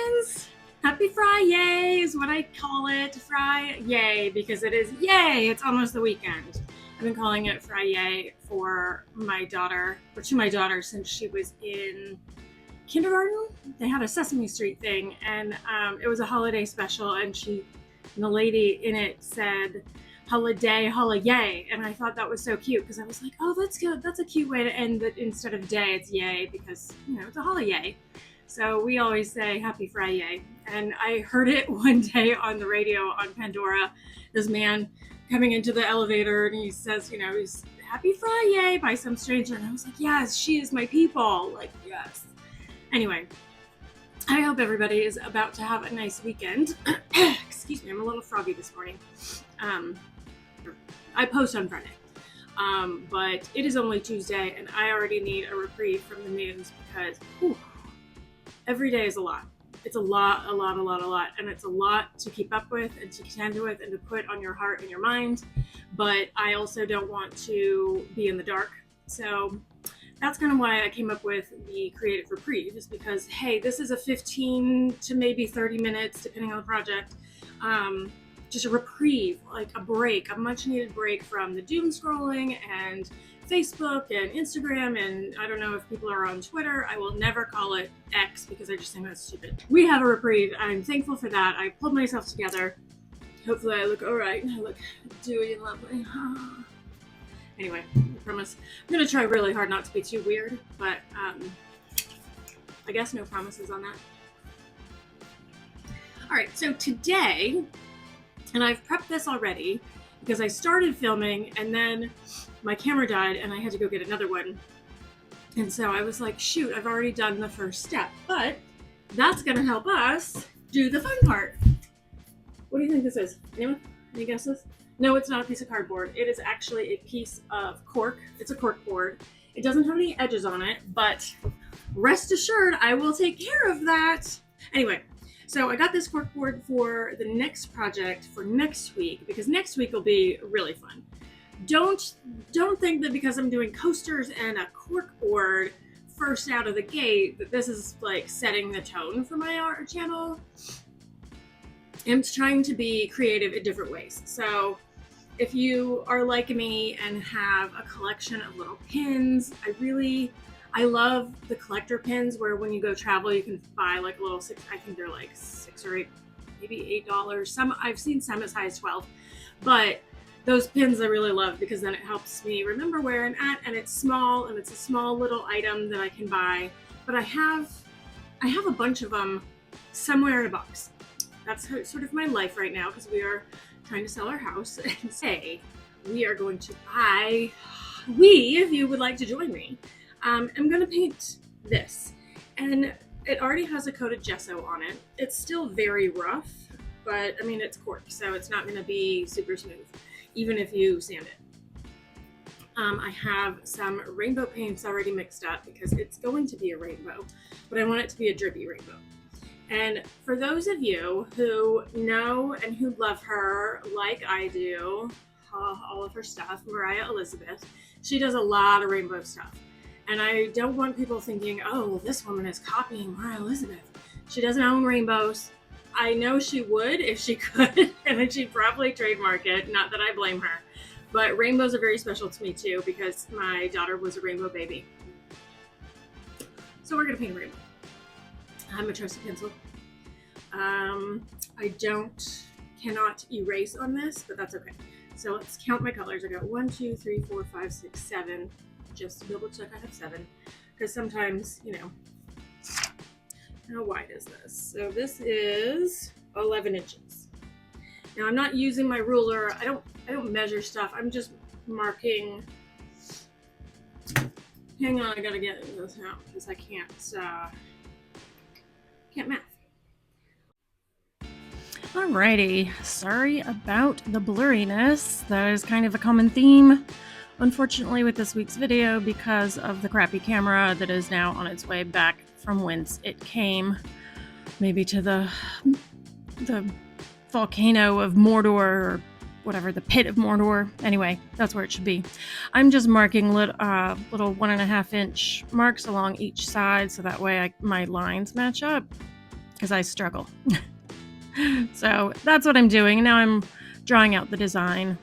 friends! Happy Friday is what I call it. Friday, because it is yay! It's almost the weekend. I've been calling it Friday for my daughter, or to my daughter, since she was in kindergarten. They had a Sesame Street thing, and it was a holiday special, and the lady in it said holiday, and I thought that was so cute because I was like, oh, that's good. That's a cute way to end it. Instead of day, it's yay because it's a holiday. So we always say Happy Friday. And I heard it one day on the radio on Pandora. This man coming into the elevator and he says, he's Happy Friday by some stranger. And I was like, yes, she is my people. Like, yes. Anyway, I hope everybody is about to have a nice weekend. Excuse me, I'm a little froggy this morning. I post on Friday. But it is only Tuesday and I already need a reprieve from the news because every day is a lot. It's a lot. And it's a lot to keep up with and to contend with and to put on your heart and your mind. But I also don't want to be in the dark. So that's kind of why I came up with the creative reprieve, is because, hey, this is a 15 to maybe 30 minutes, depending on the project. Just a reprieve, like a break, a much needed break from the doom scrolling and Facebook and Instagram, and I don't know if people are on Twitter. I will never call it X because I just think that's stupid. We have a reprieve. I'm thankful for that. I pulled myself together. Hopefully I look all right. I look dewy and lovely. Anyway, I promise. I'm going to try really hard not to be too weird, but I guess no promises on that. All right, so today, and I've prepped this already because I started filming and then my camera died and I had to go get another one. And so I was like, shoot, I've already done the first step, but that's going to help us do the fun part. What do you think this is? Anyone? Any guesses? No, it's not a piece of cardboard. It is actually a piece of cork. It's a cork board. It doesn't have any edges on it, but rest assured, I will take care of that. Anyway, so I got this cork board for the next project for next week because next week will be really fun. Don't think that because I'm doing coasters and a cork board first out of the gate that this is like setting the tone for my art channel. I'm trying to be creative in different ways. So if you are like me and have a collection of little pins, I love the collector pins where when you go travel you can buy like a little I think they're like $6 or $8, maybe $8. I've seen some as high as $12, but those pins I really love because then it helps me remember where I'm at, and it's small and it's a small little item that I can buy. But I have a bunch of them somewhere in a box. That's sort of my life right now because we are trying to sell our house and say we are going to buy. If you would like to join me, I'm going to paint this, and it already has a coat of gesso on it. It's still very rough, but I mean it's cork, so it's not going to be super smooth even if you sand it. I have some rainbow paints already mixed up because it's going to be a rainbow, but I want it to be a drippy rainbow. And for those of you who know and who love her like I do, all of her stuff, Mariah Elizabeth, she does a lot of rainbow stuff. And I don't want people thinking, oh, well, this woman is copying Mariah Elizabeth. She doesn't own rainbows. I know she would if she could, and then she'd probably trademark it. Not that I blame her. But rainbows are very special to me too because my daughter was a rainbow baby. So we're going to paint a rainbow. I have my trusty pencil. I cannot erase on this, but that's okay. So let's count my colors. I got 1, 2, 3, 4, 5, 6, 7. Just to double check I have 7. Because sometimes, how wide is this? So this is 11 inches. Now I'm not using my ruler. I don't measure stuff. I'm just marking. Hang on, I gotta get this out because I can't math. Alrighty, sorry about the blurriness. That is kind of a common theme, unfortunately, with this week's video because of the crappy camera that is now on its way back from whence it came, maybe to the volcano of Mordor, or whatever, the pit of Mordor. Anyway, that's where it should be. I'm just marking little 1.5 inch marks along each side so that way my lines match up. because I struggle. So that's what I'm doing. Now I'm drawing out the design.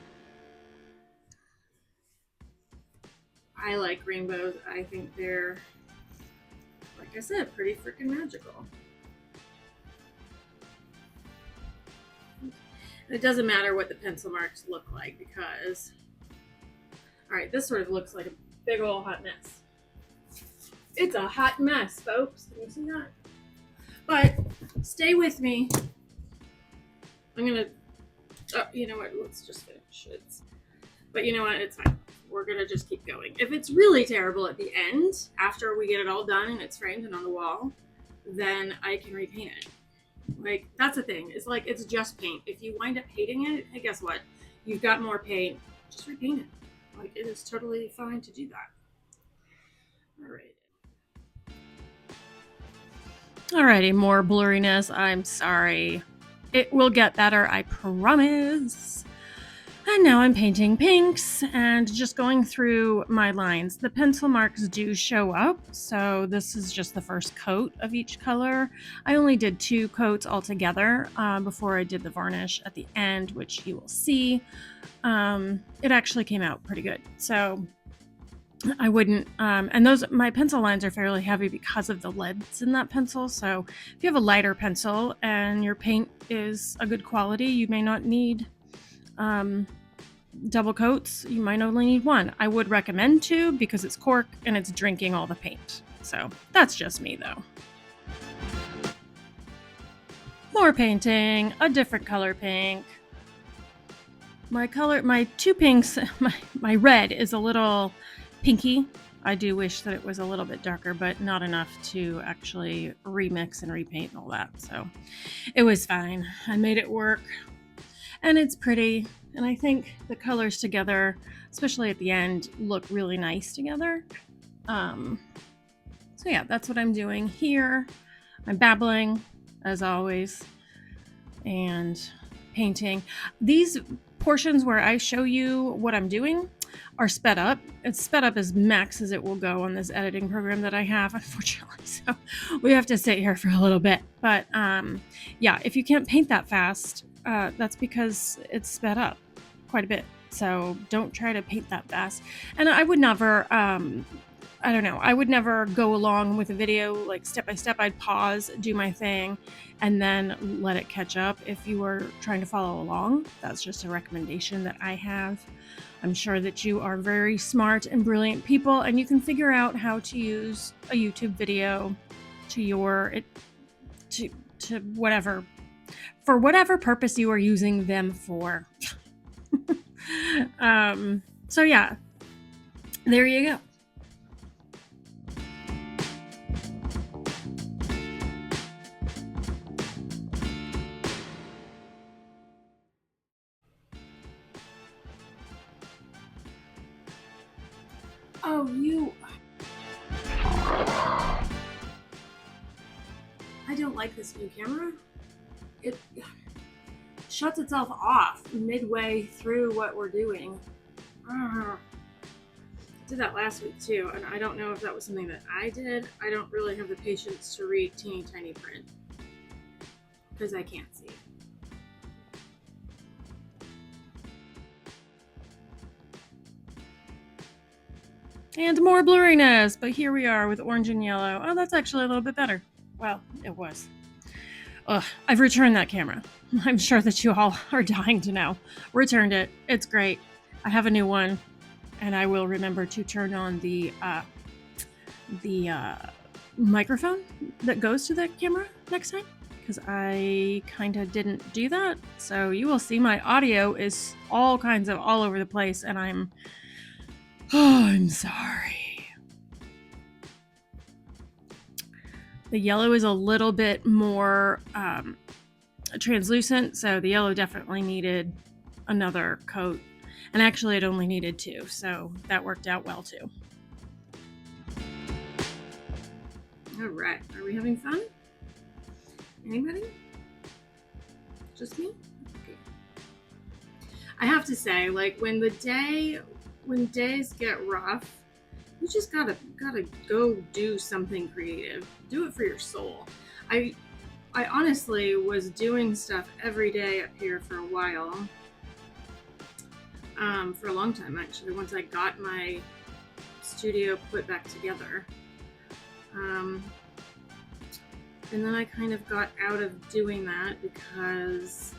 I like rainbows. I think they're, like I said, pretty freaking magical. And it doesn't matter what the pencil marks look like because, all right, this sort of looks like a big old hot mess. It's a hot mess, folks. Can you see that? But stay with me. I'm gonna, you know what? Let's just finish it. But you know what? It's fine. We're gonna just keep going. If it's really terrible at the end, after we get it all done and it's framed and on the wall, then I can repaint it. Like, that's the thing. It's like, it's just paint. If you wind up hating it, hey, guess what? You've got more paint. Just repaint it. Like, it is totally fine to do that. All right. Alrighty, more blurriness. I'm sorry. It will get better, I promise. And now I'm painting pinks and just going through my lines. The pencil marks do show up, so this is just the first coat of each color. I only did 2 coats altogether before I did the varnish at the end, which you will see. It actually came out pretty good. So I wouldn't, and my pencil lines are fairly heavy because of the leads in that pencil. So if you have a lighter pencil and your paint is a good quality, you may not need double coats. You might only need 1. I would recommend 2 because it's cork and it's drinking all the paint. So that's just me though. More painting, a different color pink. My 2 pinks, my red is a little pinky. I do wish that it was a little bit darker, but not enough to actually remix and repaint and all that. So it was fine. I made it work and it's pretty. And I think the colors together, especially at the end, look really nice together. So yeah, that's what I'm doing here. I'm babbling as always and painting. These portions where I show you what I'm doing are sped up. It's sped up as max as it will go on this editing program that I have, unfortunately. So we have to sit here for a little bit. But yeah, if you can't paint that fast, that's because it's sped up quite a bit. So don't try to paint that fast. And I would never, I don't know, I would never go along with a video like step by step. I'd pause, do my thing, and then let it catch up if you were trying to follow along. That's just a recommendation that I have. I'm sure that you are very smart and brilliant people, and you can figure out how to use a YouTube video to whatever, for whatever purpose you are using them for. So yeah, there you go. Oh, I don't like this new camera. It shuts itself off midway through what we're doing. I did that last week too, and I don't know if that was something that I did. I don't really have the patience to read teeny tiny print because I can't see. And more blurriness, but here we are with orange and yellow. Oh, that's actually a little bit better. Well, it was. Ugh, I've returned that camera. I'm sure that you all are dying to know. Returned it. It's great. I have a new one, and I will remember to turn on the microphone that goes to the camera next time, because I kind of didn't do that. So you will see my audio is all kinds of all over the place, and I'm sorry. The yellow is a little bit more translucent, so the yellow definitely needed another coat. And actually it only needed 2, so that worked out well too. All right, are we having fun? Anybody? Just me? Okay. I have to say, like, when days get rough, you just gotta go do something creative. Do it for your soul. I I honestly was doing stuff every day up here for a while. For a long time, actually, once I got my studio put back together. And then I kind of got out of doing that because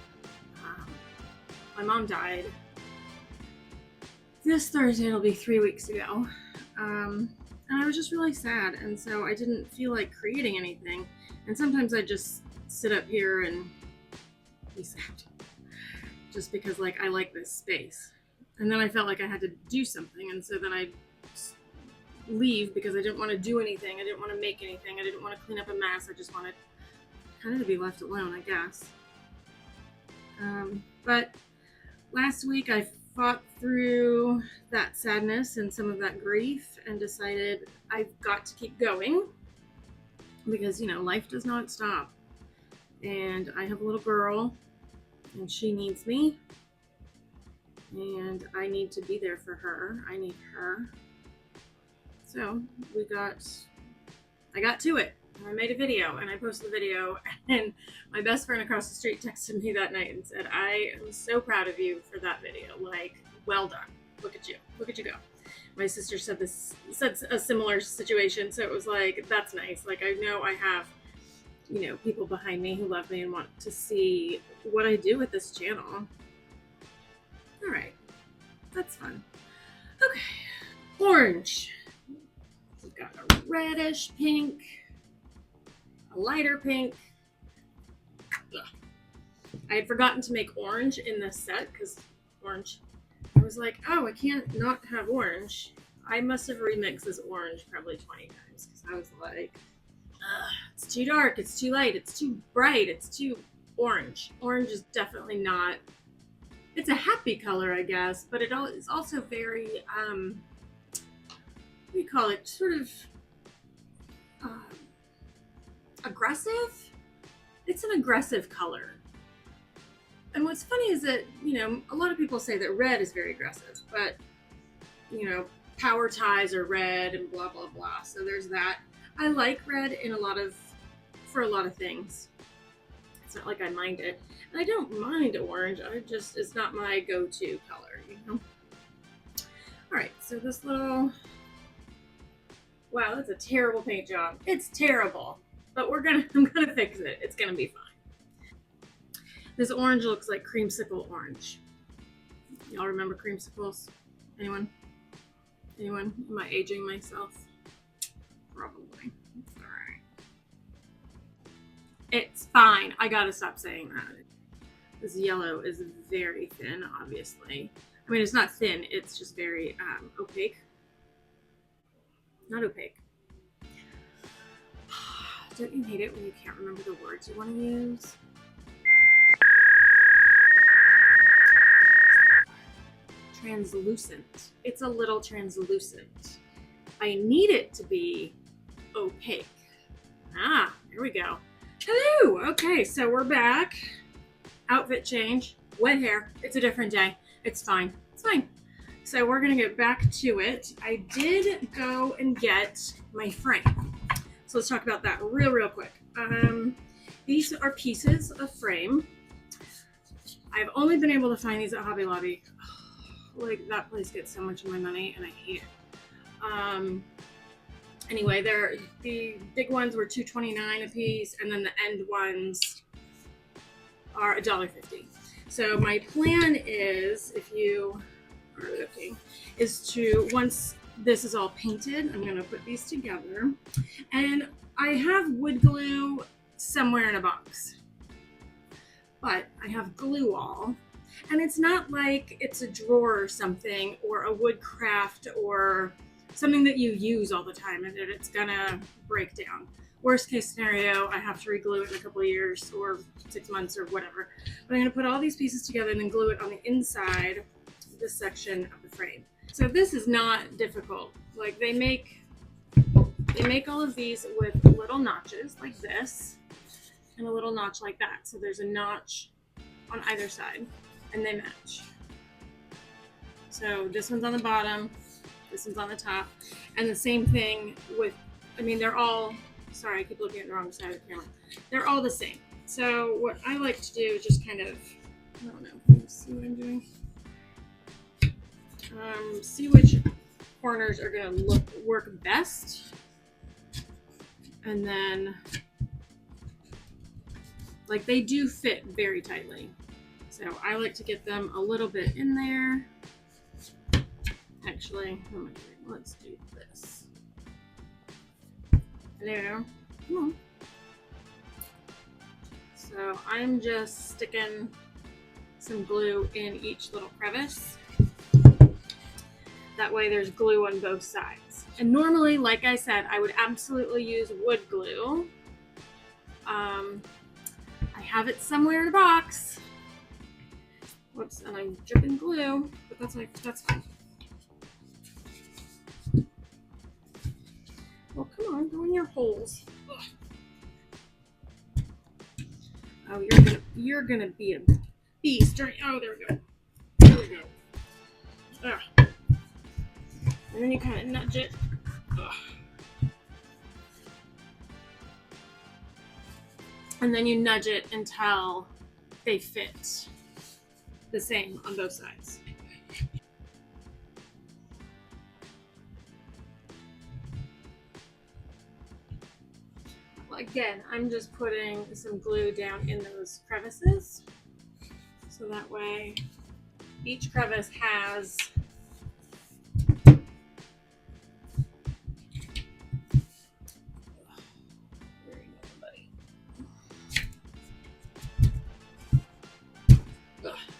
my mom died. This Thursday it'll be 3 weeks ago. And I was just really sad, and so I didn't feel like creating anything. And sometimes I just sit up here and be sad, just because like I like this space. And then I felt like I had to do something, and so then I leave because I didn't want to do anything. I didn't want to make anything. I didn't want to clean up a mess. I just wanted kind of to be left alone, I guess. But last week I fought through that sadness and some of that grief and decided I've got to keep going because, life does not stop. And I have a little girl and she needs me and I need to be there for her. I need her. So I got to it. I made a video and I posted the video, and my best friend across the street texted me that night and said, I am so proud of you for that video. Like, well done. Look at you. Look at you go. My sister said a similar situation. So it was like, that's nice. Like, I know I have, people behind me who love me and want to see what I do with this channel. All right. That's fun. Okay. Orange. We've got a reddish pink, a lighter pink. Ugh. I had forgotten to make orange in this set because orange. I was like, oh, I can't not have orange. I must have remixed this orange probably 20 times because I was like, it's too dark, it's too light, it's too bright, it's too orange. Orange is definitely not. It's a happy color, I guess, but it is also very, what do you call it? Sort of aggressive. It's an aggressive color. And what's funny is that, a lot of people say that red is very aggressive, but, power ties are red and blah, blah, blah. So there's that. I like red for a lot of things. It's not like I mind it. And I don't mind orange. It's not my go-to color, All right, so this little, wow, that's a terrible paint job. It's terrible, but I'm gonna fix it. It's gonna be fine. This orange looks like creamsicle orange. Y'all remember creamsicles? Anyone? Am I aging myself? Probably. It's all right. It's fine. I gotta stop saying that. This yellow is very thin, obviously. I mean, it's not thin. It's just very opaque. Not opaque. Don't you hate it when you can't remember the words you want to use? Translucent. It's a little translucent. I need it to be opaque. Here we go. Hello. Okay, so we're back. Outfit change. Wet hair. It's a different day. It's fine. It's fine. So we're gonna get back to it. I did go and get my frame. So let's talk about that real quick. These are pieces of frame. I've only been able to find these at Hobby Lobby. Like, that place gets so much of my money and I hate it. Anyway, the big ones were $2.29 a piece, and then the end ones are $1.50. So my plan is, if you are looking, is to, once this is all painted, I'm gonna put these together, and I have wood glue somewhere in a box, but I have glue all. And it's not like it's a drawer or something, or a wood craft, or something that you use all the time and that it's gonna break down. Worst case scenario, I have to re-glue it in a couple of years or 6 months or whatever. But I'm gonna put all these pieces together and then glue it on the inside of this section of the frame. So this is not difficult. Like, they make all of these with little notches like this and a little notch like that. So there's a notch on either side and they match. So this one's on the bottom, this one's on the top, and the same thing with, they're all, sorry, I keep looking at the wrong side of the camera. They're all the same. So what I like to do is just kind of, I don't know, let me see what I'm doing. See which corners are gonna work best, and then like they do fit very tightly. So I like to get them a little bit in there. Actually, what am I doing? Let's do this. Hello. Come on. So I'm just sticking some glue in each little crevice. That way there's glue on both sides. And normally, like I said, I would absolutely use wood glue. I have it somewhere in a box. Whoops, and I'm dripping glue, but that's fine. Well, come on, go in your holes. Ugh. Oh, you're gonna be a beast. Oh, there we go. There we go. Ugh. And then you kind of nudge it. Ugh. And then you nudge it until they fit the same on both sides. Again, I'm just putting some glue down in those crevices. So that way each crevice has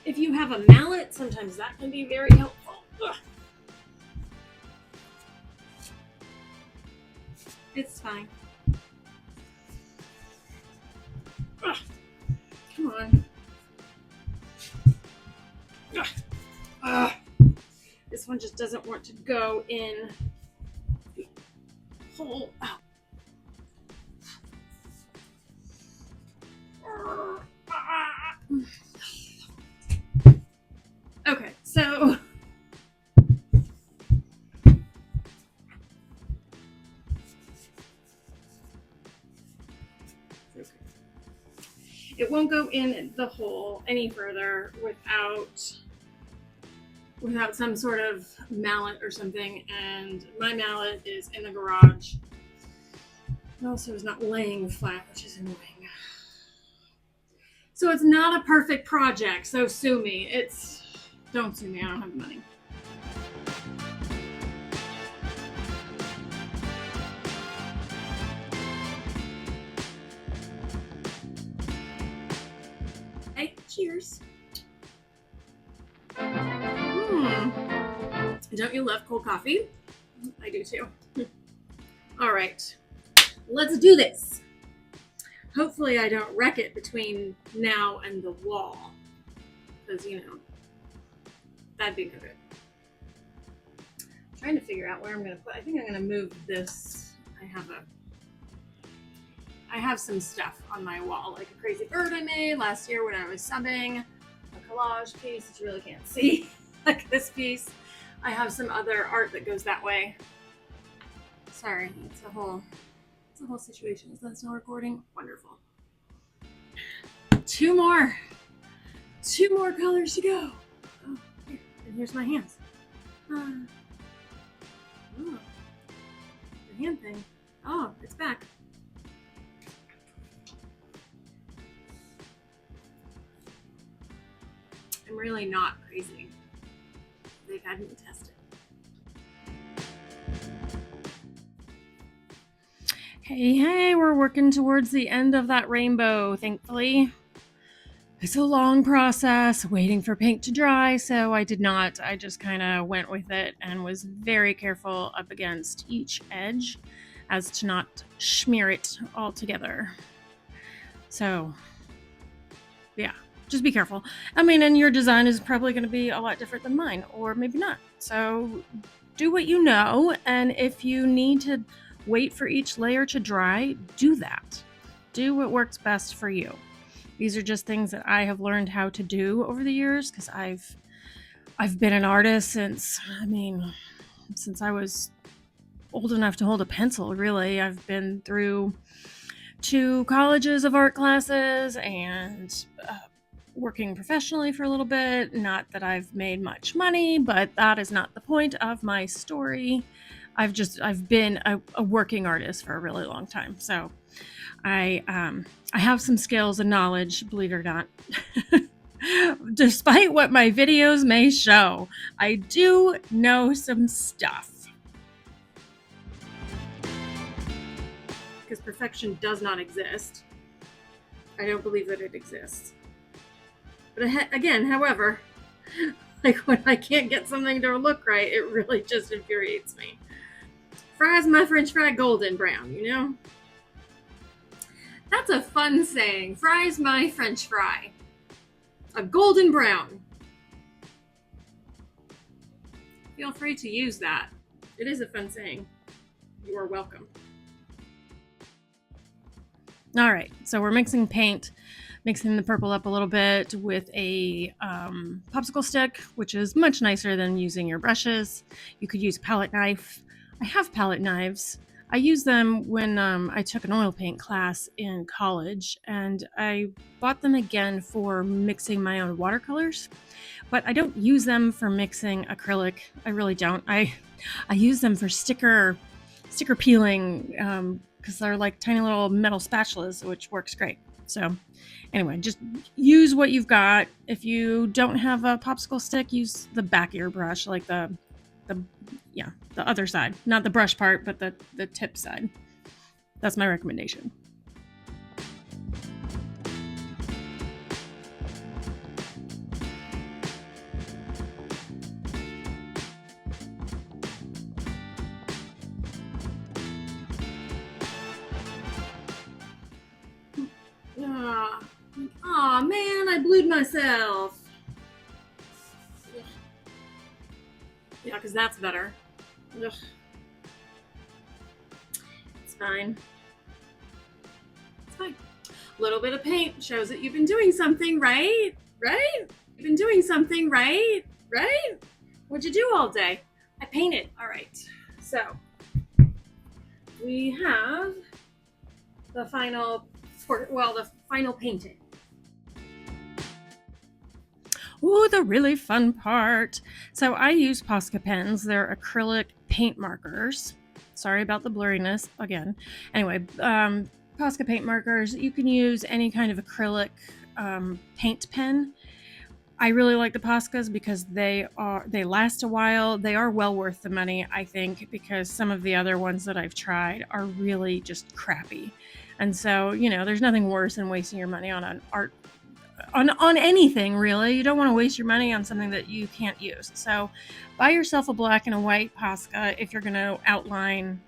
if you have a mallet, sometimes that can be very helpful. Ugh. It's fine. Ugh. Come on. Ugh. This one just doesn't want to go in the hole. Oh. Okay, so it won't go in the hole any further without some sort of mallet or something, and my mallet is in the garage. It also is not laying flat, which is annoying. So it's not a perfect project, so sue me. Don't sue me, I don't have the money. Hey, cheers. Don't you love cold coffee? I do too. All right, let's do this. Hopefully I don't wreck it between now and the wall, because, that'd be no good. I'm trying to figure out where I'm going to put, I think I'm going to move this. I have some stuff on my wall, like a crazy bird I made last year when I was subbing, a collage piece that you really can't see, like this piece. I have some other art that goes that way. Sorry, it's a whole situation. Is that still recording? Wonderful. Two more colors to go. Oh, here. And here's my hands. Oh, the hand thing. Oh, it's back. I'm really not crazy. They've had me test it. Hey, we're working towards the end of that rainbow, thankfully. It's a long process waiting for paint to dry, so I just kind of went with it and was very careful up against each edge as to not smear it all together. So, yeah, just be careful. I mean, and your design is probably going to be a lot different than mine, or maybe not. So, do what you know, and if you need to wait for each layer to dry, do that. Do what works best for you. These are just things that I have learned how to do over the years, because I've been an artist since I was old enough to hold a pencil, really. I've been through 2 colleges of art classes and working professionally for a little bit. Not that I've made much money, but that is not the point of my story. I've been a working artist for a really long time. So I have some skills and knowledge, believe it or not. Despite what my videos may show, I do know some stuff. Because perfection does not exist. I don't believe that it exists. But again, however, like when I can't get something to look right, it really just infuriates me. Fries my French fry golden brown, you know? That's a fun saying. Fries my French fry. A golden brown. Feel free to use that. It is a fun saying. You are welcome. All right, so we're mixing paint, mixing the purple up a little bit with a popsicle stick, which is much nicer than using your brushes. You could use a palette knife. I have palette knives. I used them when I took an oil paint class in college, and I bought them again for mixing my own watercolors, but I don't use them for mixing acrylic. I really don't. I use them for sticker peeling, because they're like tiny little metal spatulas, which works great. So anyway, just use what you've got. If you don't have a popsicle stick, use the back of your brush, like the other side, not the brush part, but the tip side. That's my recommendation. Aw, man, I blued myself. Yeah, because that's better. Ugh. It's fine. It's fine. A little bit of paint shows that you've been doing something, right? Right? You've been doing something, right? Right? What'd you do all day? I painted. All right. So we have the final painting. Ooh, the really fun part. So I use Posca pens. They're acrylic paint markers. Sorry about the blurriness again. Anyway, Posca paint markers. You can use any kind of acrylic paint pen. I really like the Poscas because they last a while. They are well worth the money, I think, because some of the other ones that I've tried are really just crappy. And so, there's nothing worse than wasting your money on an art on anything, really. You don't want to waste your money on something that you can't use. So buy yourself a black and a white Posca if you're going to outline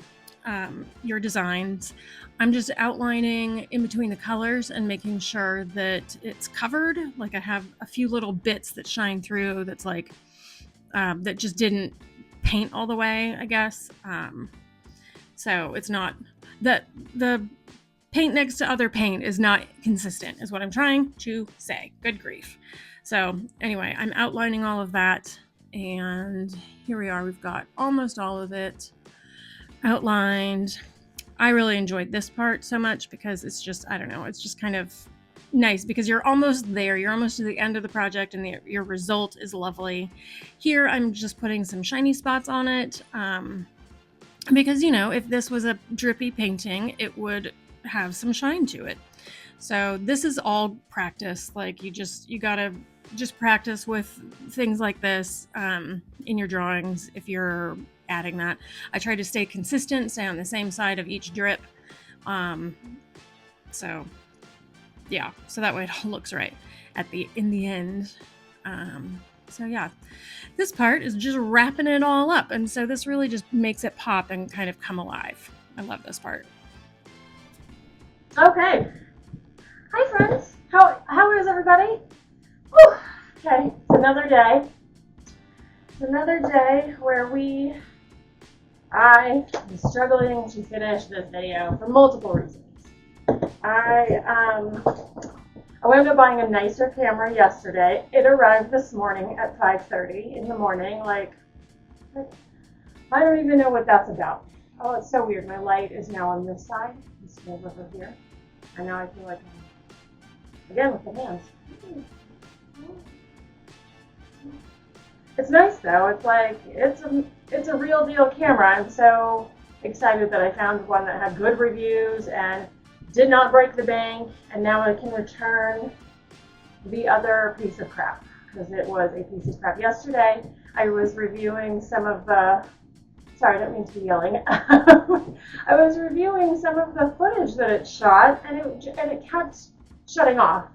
your designs. I'm just outlining in between the colors and making sure that it's covered. Like I have a few little bits that shine through that's like that just didn't paint all the way, I guess. So it's not that the paint next to other paint is not consistent, is what I'm trying to say. Good grief. So anyway, I'm outlining all of that, and here we are. We've got almost all of it outlined. I really enjoyed this part so much because it's just, I don't know, it's just kind of nice because you're almost there. You're almost to the end of the project and your result is lovely. Here, I'm just putting some shiny spots on it because, if this was a drippy painting, it would have some shine to it. So this is all practice. Like you gotta just practice with things like this in your drawings if you're adding that. I try to stay consistent, stay on the same side of each drip. So that way it all looks right in the end. So yeah, this part is just wrapping it all up, and so this really just makes it pop and kind of come alive. I love this part. Okay. Hi friends. How is everybody? Whew. Okay, it's another day. It's another day where I am struggling to finish this video for multiple reasons. I wound up buying a nicer camera yesterday. It arrived this morning at 5:30 in the morning. Like, I don't even know what that's about. Oh, it's so weird. My light is now on this side instead of over here. And now I feel like again with the hands. It's nice though. It's like it's a real deal camera. I'm so excited that I found one that had good reviews and did not break the bank, and now I can return the other piece of crap because it was a piece of crap. Yesterday I was reviewing some of the sorry, I don't mean to be yelling. I was reviewing some of the footage that it shot, and it kept shutting off,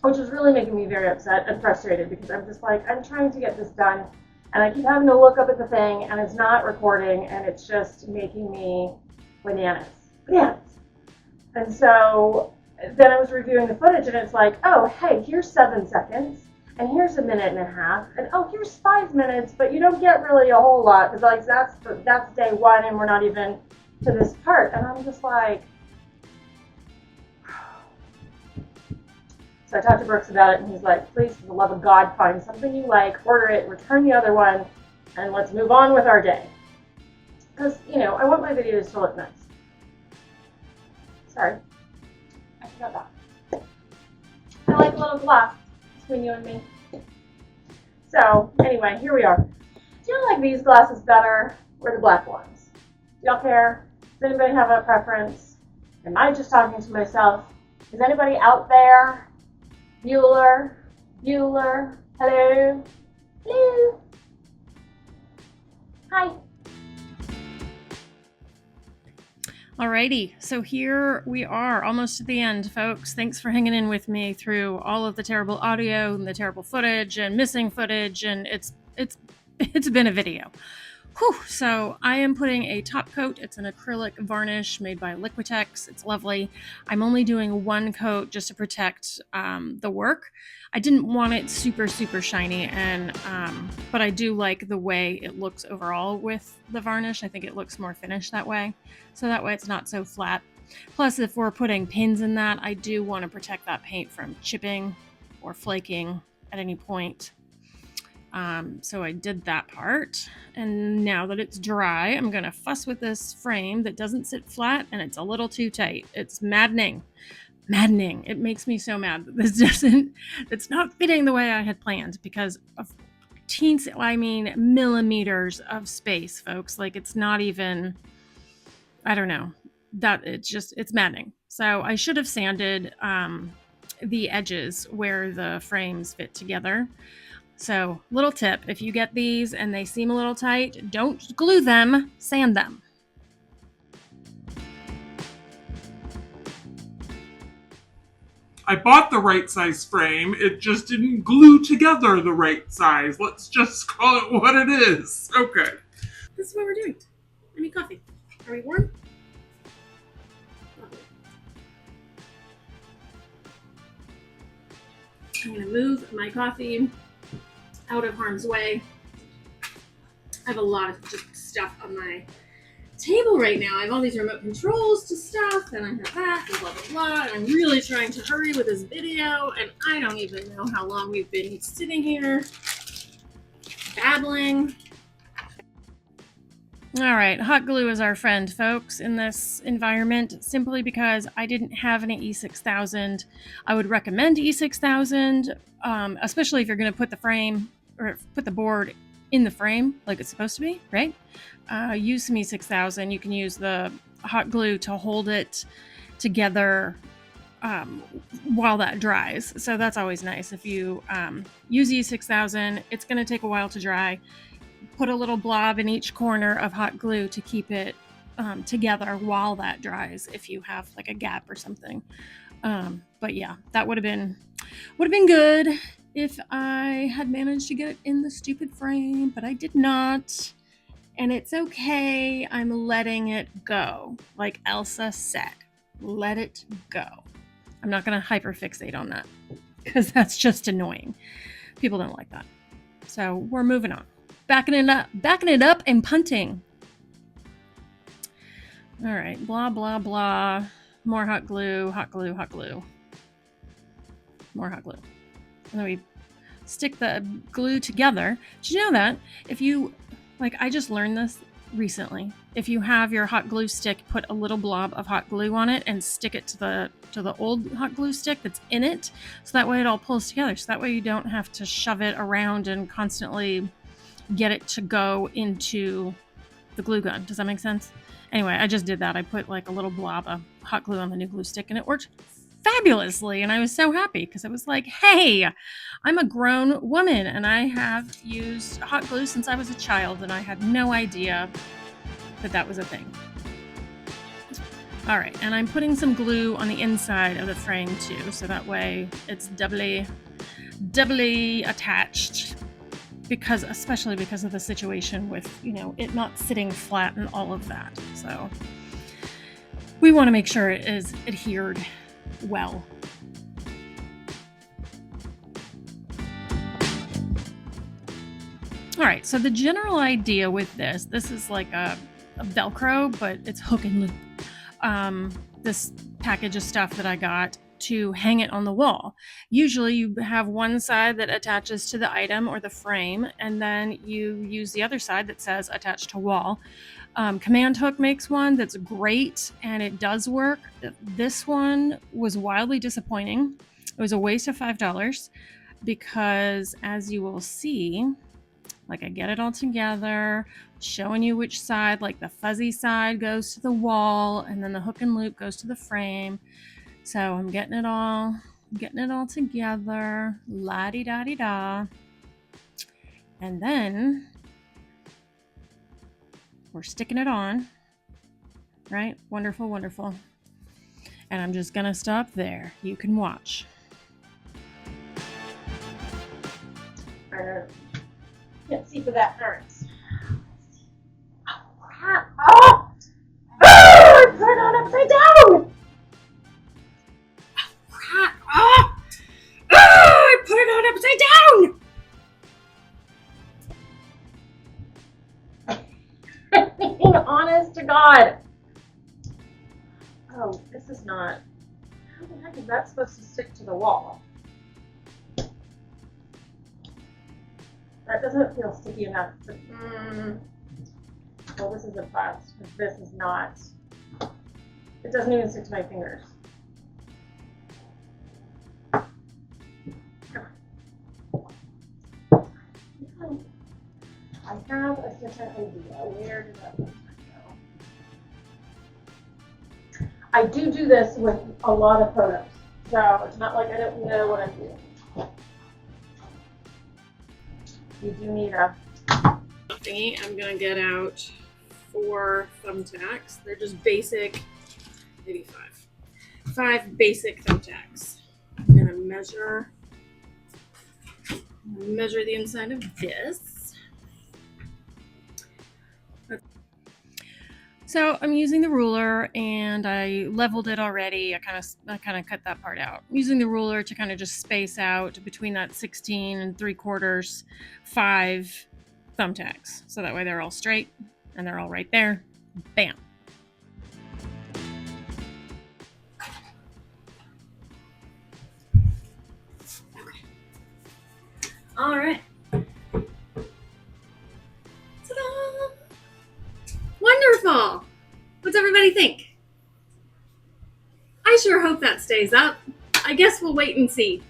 which was really making me very upset and frustrated because I'm just like, I'm trying to get this done, and I keep having to look up at the thing, and it's not recording, and it's just making me bananas. And so then I was reviewing the footage, and it's like, oh, hey, here's 7 seconds. And here's a minute and a half, and oh, here's 5 minutes, but you don't get really a whole lot because like that's day one, and we're not even to this part. And I'm just like, so I talked to Brooks about it, and he's like, please, for the love of God, find something you like, order it, return the other one, and let's move on with our day. Because I want my videos to look nice. Sorry, I forgot that. I like a little glass between you and me. So anyway, here we are. Do you like these glasses better or the black ones? Do y'all care? Does anybody have a preference? Am I just talking to myself? Is anybody out there? Bueller? Hello? Hello? Hi. Alrighty, so here we are, almost at the end, folks. Thanks for hanging in with me through all of the terrible audio and the terrible footage and missing footage, and it's been a video. Whew, so I am putting a top coat. It's an acrylic varnish made by Liquitex. It's lovely. I'm only doing one coat just to protect the work. I didn't want it super, super shiny, but I do like the way it looks overall with the varnish. I think it looks more finished that way. So that way it's not so flat. Plus, if we're putting pins in that, I do want to protect that paint from chipping or flaking at any point. So I did that part, and now that it's dry, I'm gonna fuss with this frame that doesn't sit flat, and it's a little too tight. It's maddening. It makes me so mad that it's not fitting the way I had planned because of millimeters of space, folks. Like, it's not even, I don't know, it's maddening. So I should have sanded the edges where the frames fit together. So, little tip, if you get these and they seem a little tight, don't glue them, sand them. I bought the right size frame, it just didn't glue together the right size. Let's just call it what it is. Okay. This is what we're doing. I need coffee. Are we warm? I'm going to move my coffee out of harm's way. I have a lot of just stuff on my table right now. I have all these remote controls to stuff, and I have that, and blah, blah, blah. And I'm really trying to hurry with this video, and I don't even know how long we've been sitting here babbling. All right, hot glue is our friend, folks, in this environment, simply because I didn't have any E6000. I would recommend E6000, especially if you're going to put the frame or put the board in the frame like it's supposed to be, right? Use some E6000. You can use the hot glue to hold it together while that dries. So that's always nice. If you use E6000, it's going to take a while to dry. Put a little blob in each corner of hot glue to keep it together while that dries if you have like a gap or something. But yeah, that would have been good if I had managed to get it in the stupid frame, but I did not. And it's okay. I'm letting it go. Like Elsa said, let it go. I'm not going to hyperfixate on that because that's just annoying. People don't like that. So we're moving on. Backing it up and punting. All right, blah, blah, blah. More hot glue, hot glue, hot glue. More hot glue. And then we stick the glue together. Did you know that if you, like, I just learned this recently. If you have your hot glue stick, put a little blob of hot glue on it and stick it to the old hot glue stick that's in it, so that way it all pulls together. So that way you don't have to shove it around and constantly get it to go into the glue gun. Does that make sense? Anyway, I just did that. I put like a little blob of hot glue on the new glue stick and it worked fabulously, and I was so happy because I was like, hey, I'm a grown woman and I have used hot glue since I was a child, and I had no idea that that was a thing. All right, and I'm putting some glue on the inside of the frame too, so that way it's doubly attached, especially because of the situation with, it not sitting flat and all of that. So we want to make sure it is adhered well. All right, so the general idea with this is like a Velcro, but it's hook and loop. This package of stuff that I got to hang it on the wall. Usually you have one side that attaches to the item or the frame, and then you use the other side that says attached to wall. Command Hook makes one that's great, and it does work. This one was wildly disappointing. It was a waste of $5 because, as you will see, like I get it all together, showing you which side, like the fuzzy side goes to the wall, and then the hook and loop goes to the frame. So I'm getting it all together, la-di-da-di-da. And then we're sticking it on, right? Wonderful, wonderful. And I'm just gonna stop there. You can watch. Can't see for that hurts. Oh, crap. Oh! I put it on upside down! Oh, crap. Oh! I put it on upside down! Honest to God. Oh, this is not. How the heck is that supposed to stick to the wall? That doesn't feel sticky enough. Well, this is a bust. This is not. It doesn't even stick to my fingers. I have a different idea. Where did that go? I do this with a lot of photos, so it's not like I don't know what I'm doing. You do need a thingy. I'm gonna get out 4 thumbtacks. They're just basic, maybe 5. 5 basic thumbtacks. I'm gonna measure the inside of this. So I'm using the ruler, and I leveled it already. I kind of cut that part out. I'm using the ruler to kind of just space out between that 16 3/4 5 thumbtacks, so that way they're all straight and they're all right there. Bam. Okay. All right. Ta-da! Wonderful. What's everybody think? I sure hope that stays up. I guess we'll wait and see.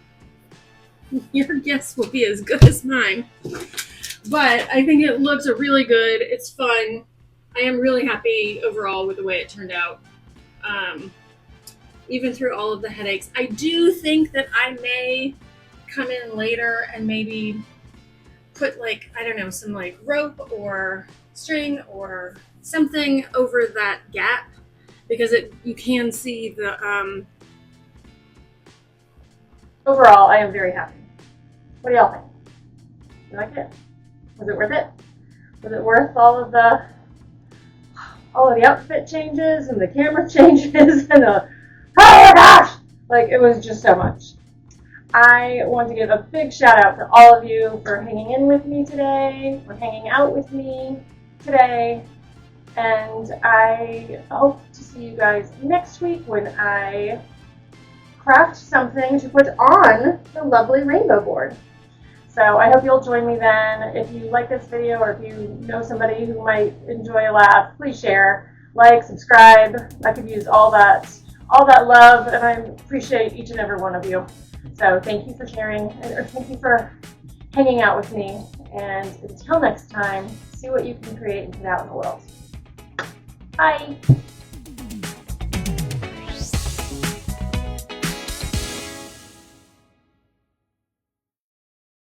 Your guess will be as good as mine. But I think it looks really good. It's fun. I am really happy overall with the way it turned out. Even through all of the headaches. I do think that I may come in later and maybe put some rope or string or something over that gap, because you can see the Overall, I am very happy. What do y'all think? You like it? Was it worth it? Was it worth all of the outfit changes and the camera changes and the, oh my gosh! It was just so much. I want to give a big shout out to all of you for hanging in with me today, for hanging out with me today. And I hope to see you guys next week when I craft something to put on the lovely rainbow board. So I hope you'll join me then. If you like this video or if you know somebody who might enjoy a laugh, please share, like, subscribe. I could use all that love, and I appreciate each and every one of you. So thank you for sharing, or thank you for hanging out with me. And until next time, see what you can create and put out in the world. Bye.